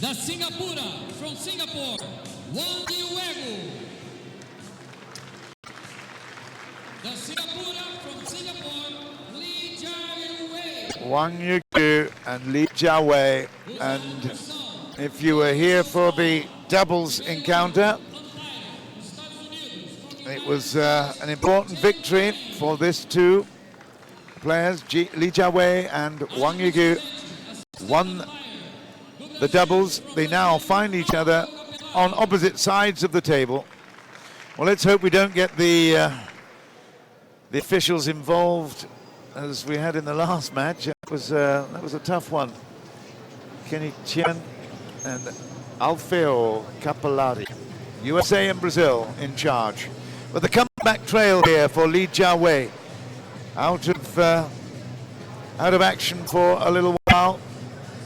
From Singapore, Wang Yuegu. From Singapore, Jiawei. Wang Yuegu and Jiawei. And if you were here for the doubles encounter, it was an important victory for these two players. Jiawei and Wang Yuegu won the doubles. They now find each other on opposite sides of the table. Well, let's hope we don't get the officials involved as we had in the last match. That was a tough one. Kenny Chen and Alfeo Capellari, USA and Brazil in charge. But the comeback trail here for Jiawei, out of action for a little while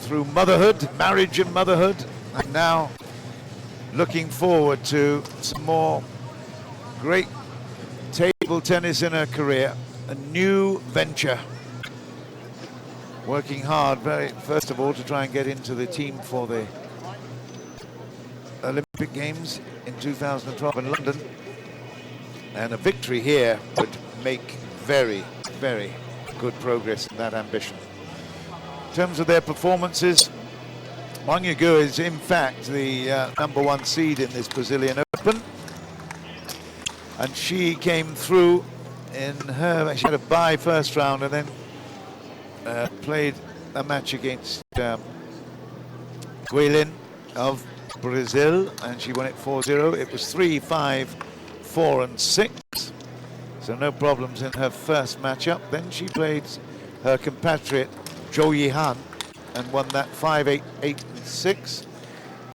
through motherhood, marriage and motherhood, and now looking forward to some more great table tennis in her career, a new venture. Working hard, first of all, to try and get into the team for the Olympic Games in 2012 in London. And a victory here would make very, very good progress in that ambition. In terms of their performances, Wang Yuegu is in fact the #1 seed in this Brazilian Open. And she came through she had a bye first round and then played a match against Guilin of Brazil, and she won it 4-0. It was 3-5, 4 and 6. So no problems in her first matchup. Then she played her compatriot Zhou Yihan and won that 5-8, 8 and 6.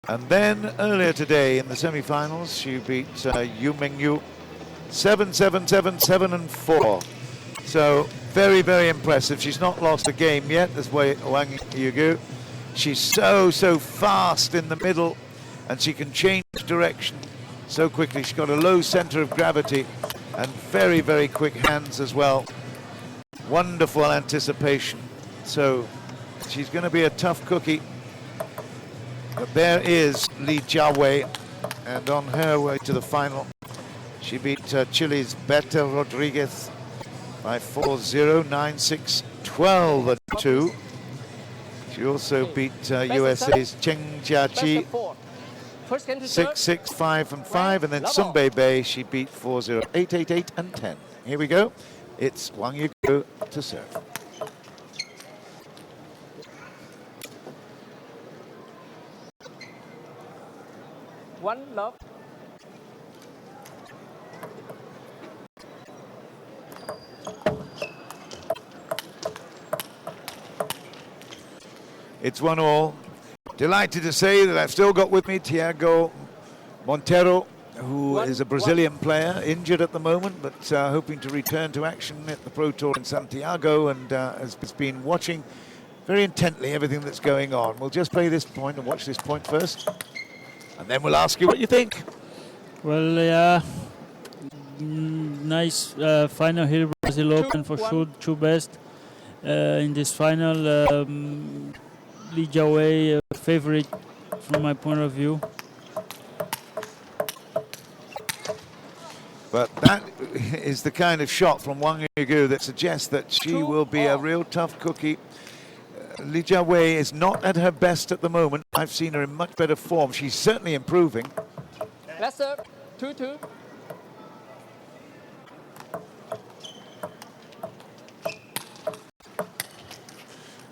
And then earlier today in the semi-finals, she beat Yu Mengyu 7-7, 7-7 and 4. So very, very impressive. She's not lost a game yet, this way Wang Yuegu. She's so fast in the middle, and she can change direction so quickly. She's got a low center of gravity and very, very quick hands as well. Wonderful anticipation. So she's going to be a tough cookie. But there is Jiawei, and on her way to the final, she beat Chile's Berta Rodriguez by 4-0, 9-6, 12 and 2. She also beat USA's Cheng Jiaqi 6-6, 5 and 5, and then Sun Bei she beat 4-0, 8-8, 8 and 10. Here we go. It's Wang Yuegu to serve. One love. It's 1-1. Delighted to say that I've still got with me Thiago Monteiro, who is a Brazilian player, injured at the moment, but hoping to return to action at the Pro Tour in Santiago, and has been watching very intently everything that's going on. We'll just play this point and watch this point first, and then we'll ask you what you think. Well, yeah, nice final here, Brazil Open for sure, two best in this final. Jiawei favorite from my point of view. But that is the kind of shot from Wang Yuegu that suggests that she will be a real tough cookie. Jiawei is not at her best at the moment. I've seen her in much better form. She's certainly improving. Let's serve 2-2.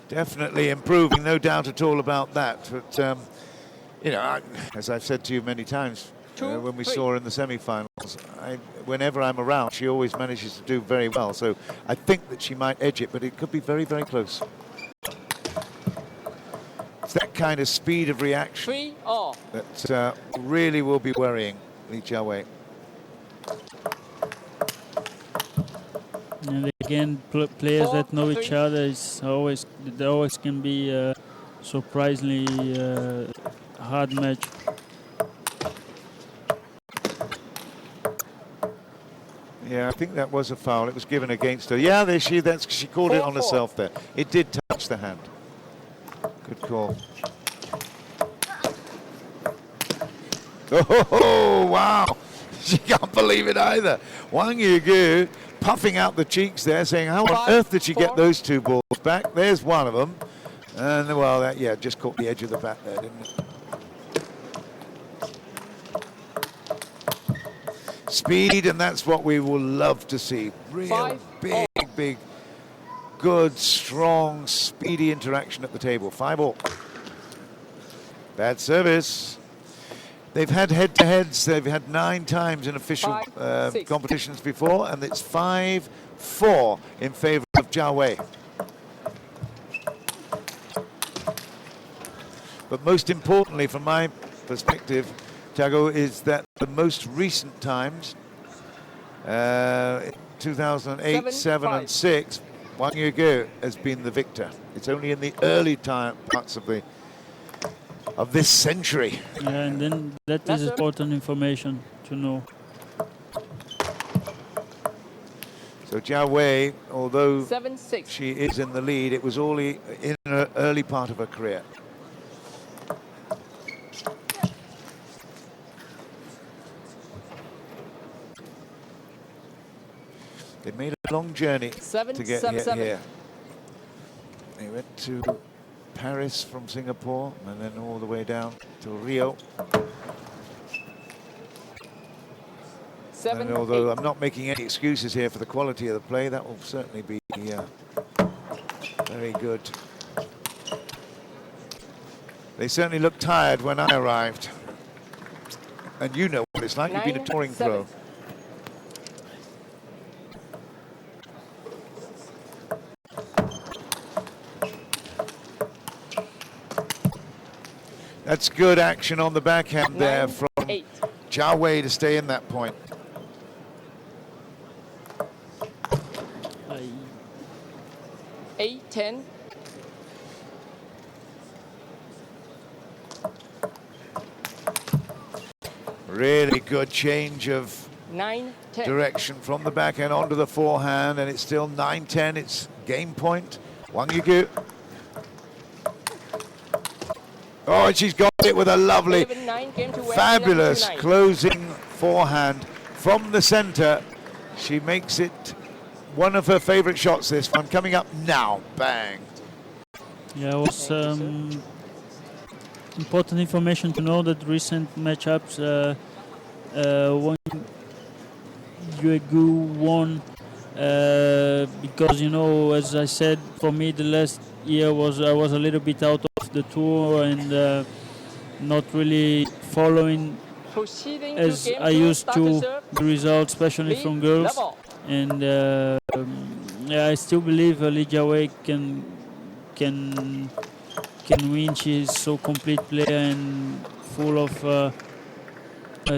Definitely improving, no doubt at all about that. But, you know, as I've said to you many times, when we saw her in the semi-finals, whenever I'm around, she always manages to do very well. So I think that she might edge it, but it could be very, very close. It's that kind of speed of reaction that really will be worrying Jiawei. And again, players that know each other they always can be a surprisingly hard match. Yeah, I think that was a foul. It was given against her. Yeah, she called it on herself there. It did touch the hand. Good call. Oh, wow. She can't believe it either. Wang Yuegu puffing out the cheeks there, saying, how on earth did she get those two balls back? There's one of them. And, well, that, yeah, just caught the edge of the bat there, didn't it? Speed, and that's what we will love to see. Real big, good, strong, speedy interaction at the table. 5-all. Bad service. They've had head-to-heads. They've had 9 times in official competitions before, and it's 5-4 in favor of Jiawei. But most importantly, from my perspective, Thiago, is that the most recent times, 2008, 7, and 6, Wang Yuegu has been the victor. It's only in the early parts of this century. And then that is important information to know. So Jiawei, although 7-6. she is in the lead, it was all in her early part of her career. They made a long journey to get here. They went to Paris from Singapore and then all the way down to Rio. And although I'm not making any excuses here for the quality of the play, that will certainly be very good. They certainly looked tired when I arrived. And you know what it's like, you've been a touring pro. That's good action on the backhand there from Jiawei to stay in that point. Eight, 10. Really good change of 9, 10. direction from the backhand onto the forehand, and it's still 9-10. It's game point. Wang Yuegu. Oh, and she's got it with a lovely, fabulous closing forehand from the center. She makes it one of her favorite shots, this one, coming up now. Bang. Yeah, it was important information to know that recent matchups, Wang Yuegu won because, you know, as I said, for me the last year I was a little bit out of the tour and not really following as I used to the results, especially from girls. And yeah, I still believe Li Jiawei can win. She's so complete player and full of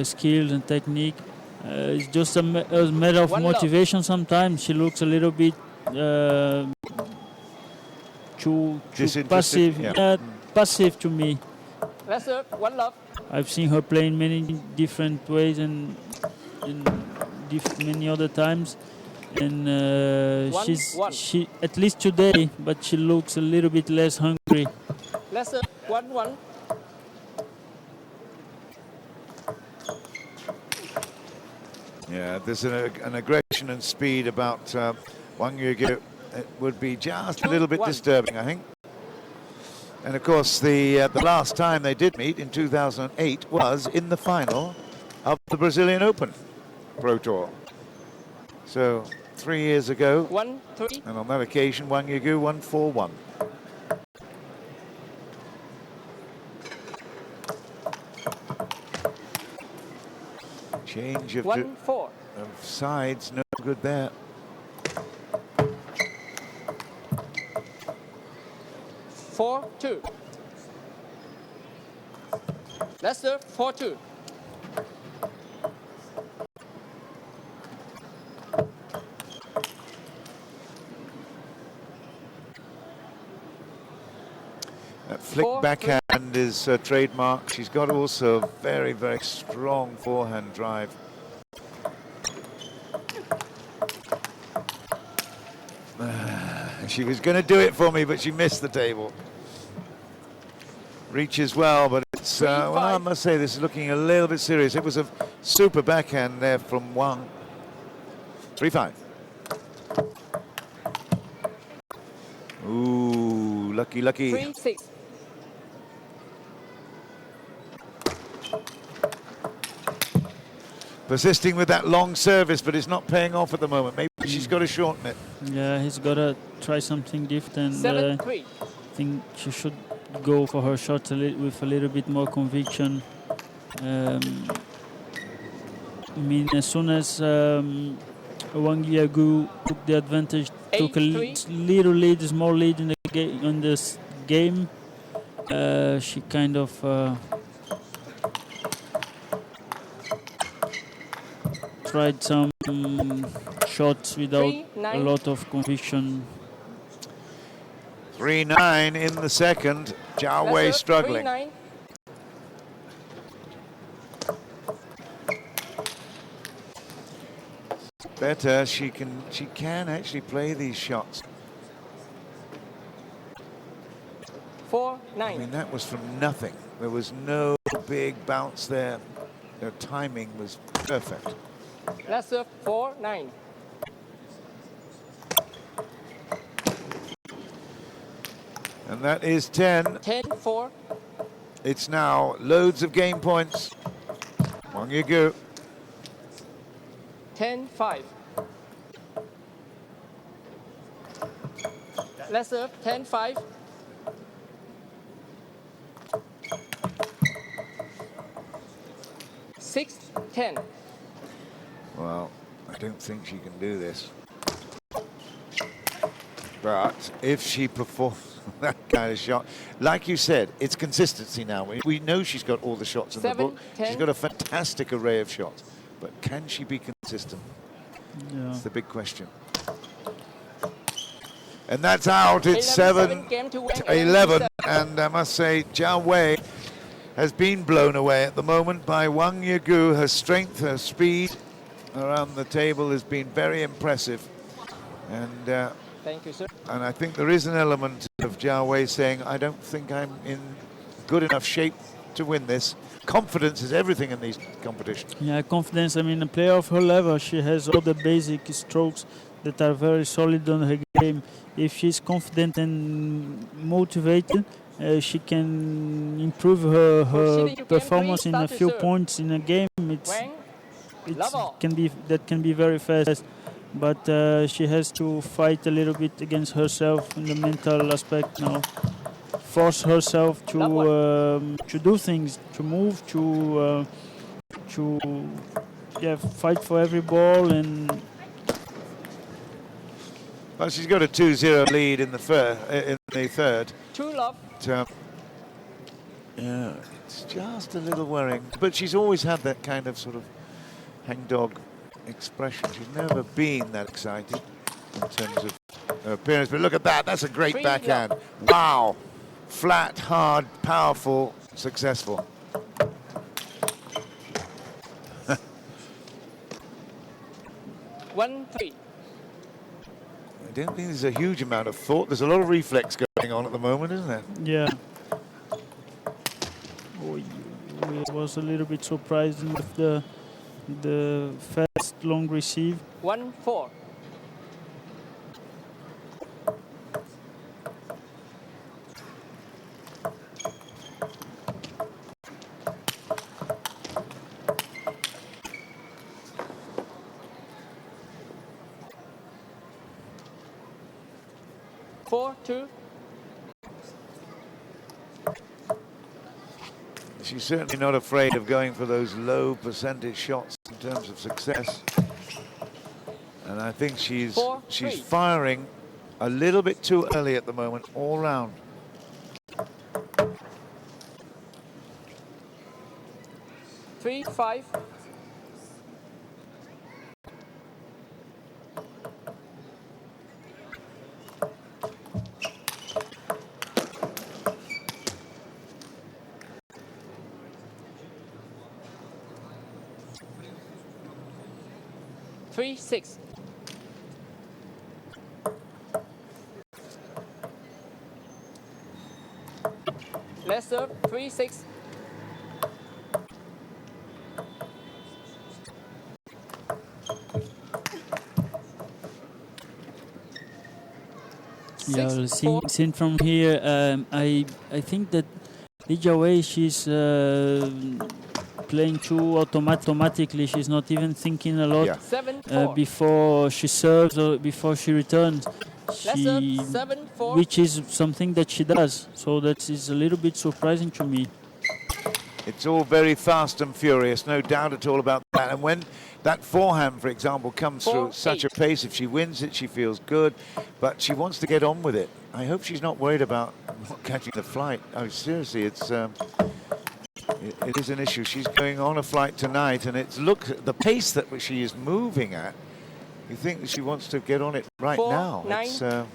skills and technique. It's just a matter of motivation sometimes. She looks a little bit too passive, passive to me. One love. I've seen her play in many different ways and in many other times, and she at least today, but she looks a little bit less hungry. 1-1. Yeah, there's an aggression and speed about Wang Yuegu. It would be just a little bit disturbing, I think. And of course, the last time they did meet in 2008 was in the final of the Brazilian Open Pro Tour. So 3 years ago, 1-3. and on that occasion, Wang Yuegu won 4-1. Change of sides, no good there. 4-2. Let's serve 4-2. That flick backhand is a trademark. She's got also a very, very strong forehand drive. She was going to do it for me, but she missed the table. reaches well, but it's, well, I must say this is looking a little bit serious. It was a super backhand there from Wang. 3-5. Ooh, lucky. 3-6. Persisting with that long service, but it's not paying off at the moment. Maybe she's got to shorten it. Yeah, he's got to try something different. 7-3. I think she should go for her shots with a little bit more conviction. I mean, as soon as Wang Yuegu took the advantage, took a little lead, small lead in the on this game, she kind of tried some shots without a lot of conviction. 3-9 in the second. Jiawei struggling. 3-9. Better, she can actually play these shots. 4-9. I mean, that was from nothing. There was no big bounce there. Her timing was perfect. Last serve 4-9. And that is 10. 10-4. It's now loads of game points. Wang Yuegu. 10-5. Last serve 10-5. Six, 10. Well, I don't think she can do this. But if she performs that kind of shot, like you said, it's consistency now. We know she's got all the shots in the book. 10. She's got a fantastic array of shots. But can she be consistent? Yeah. That's the big question. And that's out. It's 7-11. And I must say, Jiawei has been blown away at the moment by Wang Yuegu. Her strength, her speed around the table has been very impressive. And thank you, sir. And I think there is an element of Jiawei saying, I don't think I'm in good enough shape to win this. Confidence is everything in these competitions. Yeah, confidence. I mean, a player of her level, she has all the basic strokes that are very solid on her game. If she's confident and motivated, she can improve her performance in a few points in a game. That can be very fast, but she has to fight a little bit against herself in the mental aspect now. Force herself to do things, to move, to fight for every ball. And well, she's got a 2-0 lead in the third. 2-love. Yeah, it's just a little worrying. But she's always had that kind of sort of hangdog expression. She's never been that excited in terms of her appearance. But look at that. That's a great backhand. Wow. Flat, hard, powerful, successful. 1-3. I don't think there's a huge amount of thought. There's a lot of reflex going on at the moment, isn't there? Yeah. I was a little bit surprised with the fast long receive. 1-4. She's certainly not afraid of going for those low percentage shots in terms of success. And I think she's firing a little bit too early at the moment, all round. 3-5. Six. Let's serve 3-6. Yeah, well, seen from here, I think that Jiawei, she's playing too automatically. She's not even thinking a lot Yeah. 7-4. before she serves or before she returns. Let's serve 7-4. Which is something that she does. So that is a little bit surprising to me. It's all very fast and furious, no doubt at all about that. And when that forehand, for example, comes through at such a pace, if she wins it, she feels good, but she wants to get on with it. I hope she's not worried about not catching the flight. Oh, seriously, it is an issue. She's going on a flight tonight, and look at the pace that she is moving at. You think that she wants to get on it right 4, now. 9.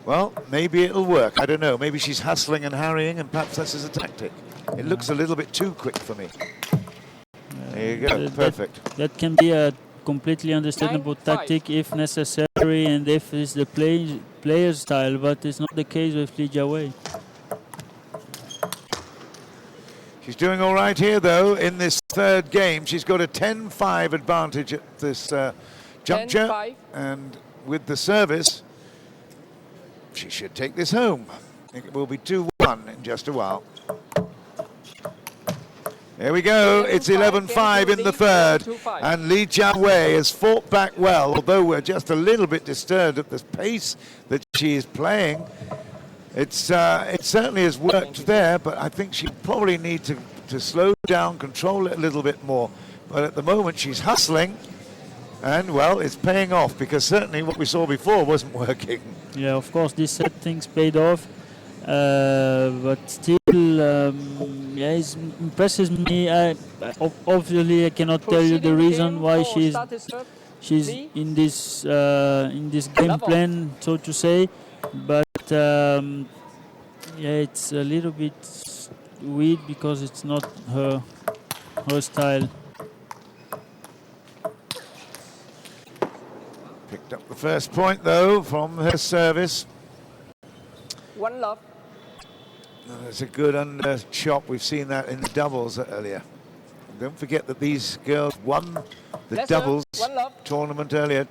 Well, maybe it'll work. I don't know. Maybe she's hustling and harrying, and perhaps this is a tactic. It looks a little bit too quick for me. There you go. Perfect. That can be a completely understandable 9-5. tactic if necessary and if it's the player's style, but it's not the case with Li Jiawei. She's doing all right here, though, in this third game. She's got a 10-5 advantage at this juncture. 10-5. And with the service, she should take this home. I think it will be 2-1 in just a while. There we go. It's 11-5 in the third. And Li Jiawei has fought back well, although we're just a little bit disturbed at the pace that she is playing. It certainly has worked there, but I think she probably needs to slow down, control it a little bit more. But at the moment, she's hustling, and, well, it's paying off, because certainly what we saw before wasn't working. Yeah, of course, these set things paid off, but still, yeah, it impresses me. Obviously, I cannot tell you the reason why she's in this game plan, so to say, but yeah, it's a little bit weird because it's not her style. Picked up the first point, though, from her service. 1-love. That's a good under chop. We've seen that in the doubles earlier. Don't forget that these girls won the doubles tournament earlier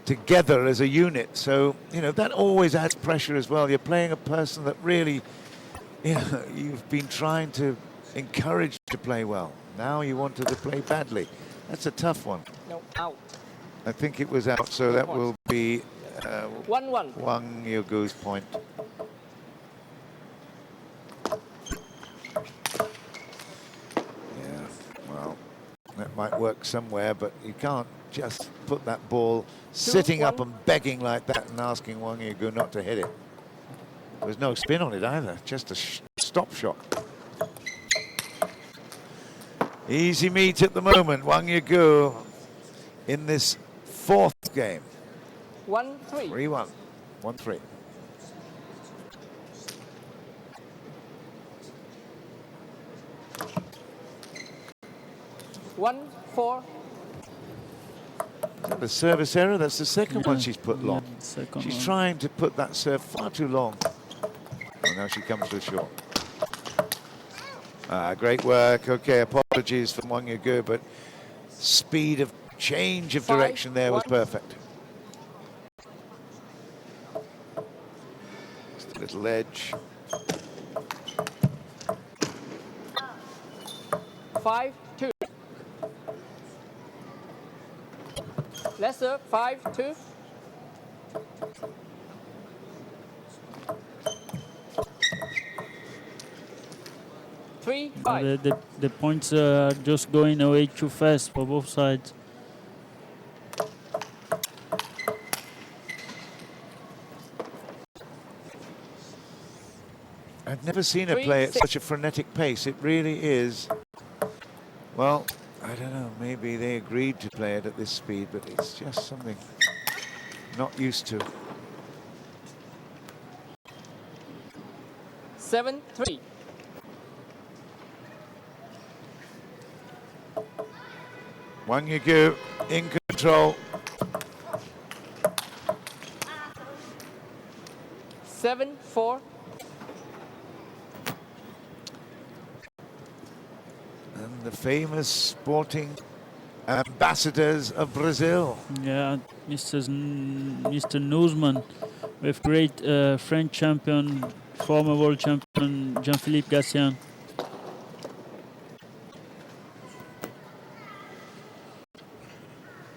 together as a unit. So, you know, that always adds pressure as well. You're playing a person that really, you've been trying to encourage to play well. Now you want her to play badly. That's a tough one. No, out. I think it was out, so that will be 1-1. Wang Yuegu's point. Yeah, well, that might work somewhere, but you can't just put that ball sitting up and begging like that and asking Wang Yuegu not to hit it. There's no spin on it either, just a stop shot. Easy meet at the moment, Wang Yuegu in this fourth game. 1-3. 3-1, 1-3. One, 4. Is that the service error? That's the second one she's put long. She's trying to put that serve far too long. Oh, now she comes to short. Great work. Okay, apologies from Wang Yuegu, but speed of change of direction there was perfect. Just a little edge. 5-2. Let's serve 5-2. The points are just going away too fast for both sides. I've never seen her play at such a frenetic pace. It really is. Well, I don't know, maybe they agreed to play it at this speed, but it's just something not used to. 7-3. Wang Yuegu in control. 7-4. the famous sporting ambassadors of Brazil. Yeah, Mr. Newsman with great French champion, former world champion Jean-Philippe Gassian.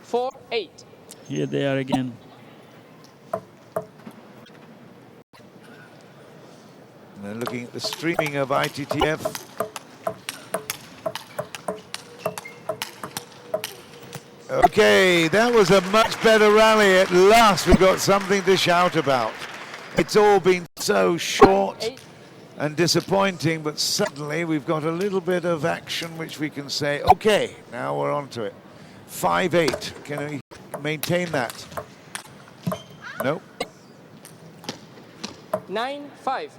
Four, 8. Here they are again. And then looking at the streaming of ITTF. Okay, that was a much better rally. At last we got something to shout about. It's all been so short 8. and disappointing, but suddenly we've got a little bit of action which we can say, okay, now we're on to it. 5-8, can we maintain that? Nope. 9, 5.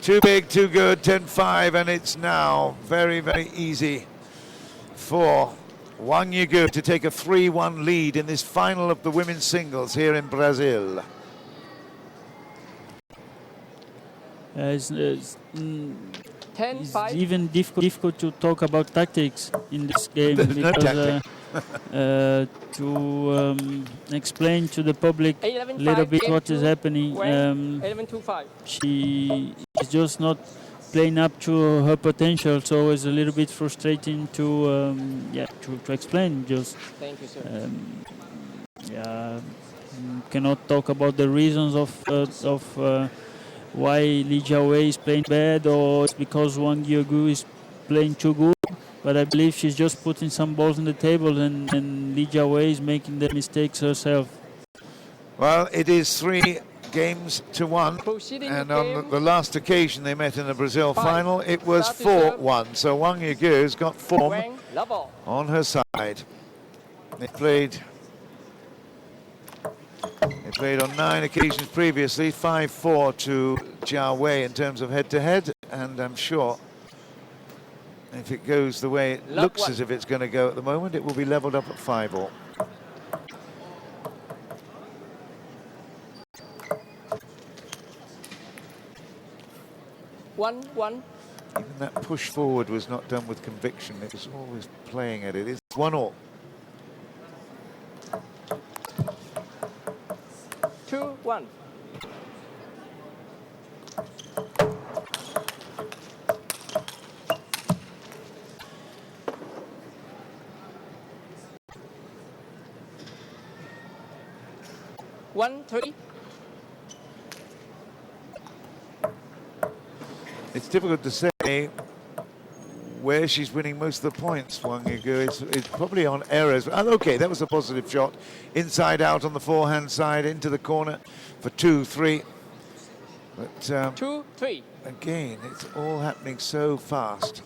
Too big, too good, 10-5, and it's now very, very easy for Wang Yuegu to take a 3-1 lead in this final of the women's singles here in Brazil. It's 10, 5. even difficult to talk about tactics in this game There's no because to explain to the public 11, a little 5, bit game what is 2, happening. Wang, 11, 2, 5. She is just not playing up to her potential, so it's a little bit frustrating to to explain. Just Thank you, sir. cannot talk about the reasons of why Jiawei is playing bad, or it's because Wang Yuegu is playing too good. But I believe she's just putting some balls on the table, and Jiawei is making the mistakes herself. Well, it is 3-1, Proceeding and game. on the last occasion they met in the Brazil 5. final, it was Start to serve. 4-1. So Wang Yuegu's got form Wang, level. on her side. They played on 9 occasions previously, 5-4 to Jiawei in terms of head-to-head, and I'm sure if it goes the way it Love looks one. as if it's going to go at the moment, it will be leveled up at 5-all. One. Even that push forward was not done with conviction. It was always playing at it. It's 1-all. 2, 1. One, 3. It's difficult to say where she's winning most of the points, Wang Yuegu. It's probably on errors. Oh, okay, that was a positive shot. Inside out on the forehand side, into the corner for 2-3. But 2, 3. again, it's all happening so fast.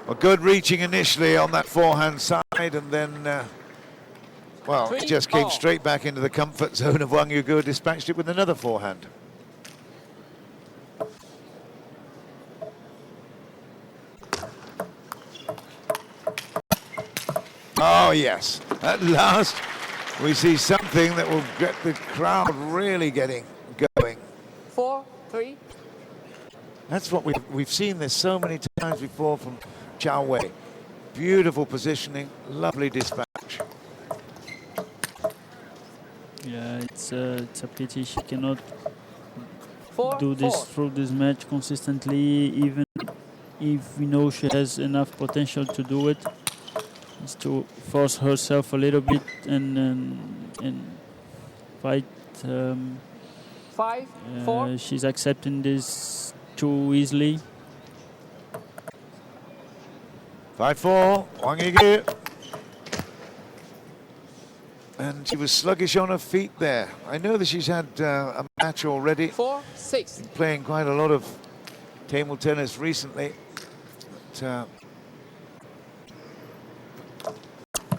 Well, good reaching initially on that forehand side, and then well, it just came 3-all. straight back into the comfort zone of Wang Yuegu, dispatched it with another forehand. Oh, yes. At last, we see something that will get the crowd really getting going. 4, 3. That's what we've seen this so many times before from Jiawei. Beautiful positioning, lovely dispatch. Yeah, it's a pity she cannot 4, do this 4. through this match consistently, even if we know she has enough potential to do it. Is to force herself a little bit and fight. 5, 4. She's accepting this too easily. 5-4, Wang Yuegu. And she was sluggish on her feet there. I know that she's had a match already, 4, 6. playing quite a lot of table tennis recently. But,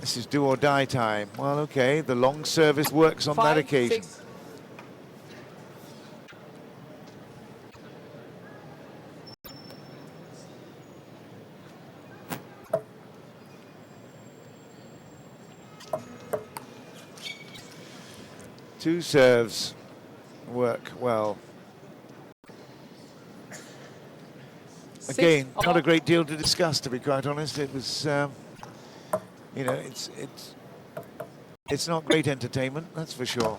this is do or die time. Well, okay, the long service works on that 5, occasion. 6. Two serves work well. Again, not a great deal to discuss, to be quite honest. It was, you know, it's not great entertainment, that's for sure.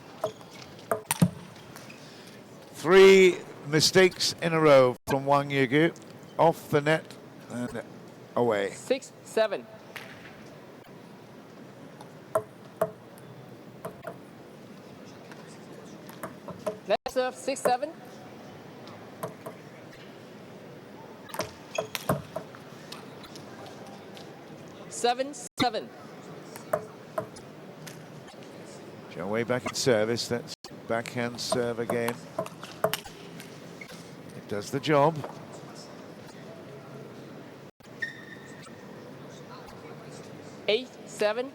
3 mistakes in a row from Wang Yuegu, off the net and away. 6-7. Let's serve 6-7. 7-7. Jiawei back in service. That's backhand serve again. It does the job. 8-7.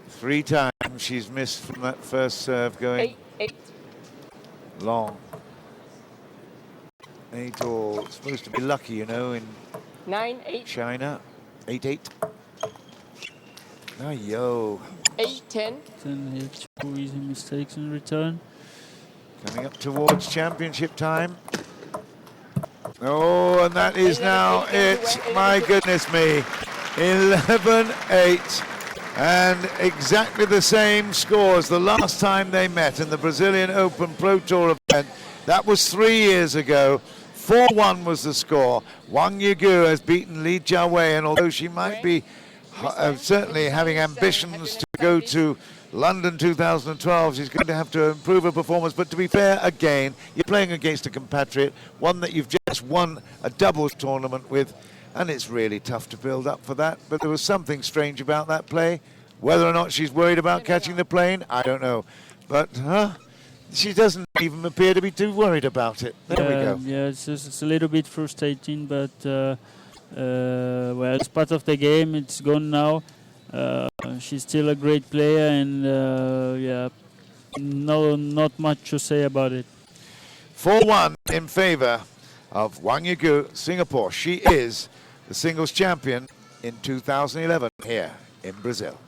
Three times she's missed from that first serve going 8-8. long. 8-all. It's supposed to be lucky, you know, in 9-8. China. 8-8. Ah, yo. 8-10. Then here 2 easy mistakes in return. Coming up towards championship time. Oh, and that is now it. My goodness me. 11-8. And exactly the same scores the last time they met in the Brazilian Open Pro Tour event. That was 3 years ago. 4-1 was the score. Wang Yuegu has beaten Li Jiawei, and although she might be certainly having ambitions to go to London 2012, she's going to have to improve her performance. But to be fair, again, you're playing against a compatriot, one that you've just won a doubles tournament with, and it's really tough to build up for that. But there was something strange about that play. Whether or not she's worried about catching the plane, I don't know. But she doesn't even appear to be too worried about it. There we go. Yeah, it's a little bit frustrating, but well, it's part of the game. It's gone now. She's still a great player, and yeah, not much to say about it. 4-1 in favor of Wang Yuegu, Singapore. She is the singles champion in 2011 here in Brazil.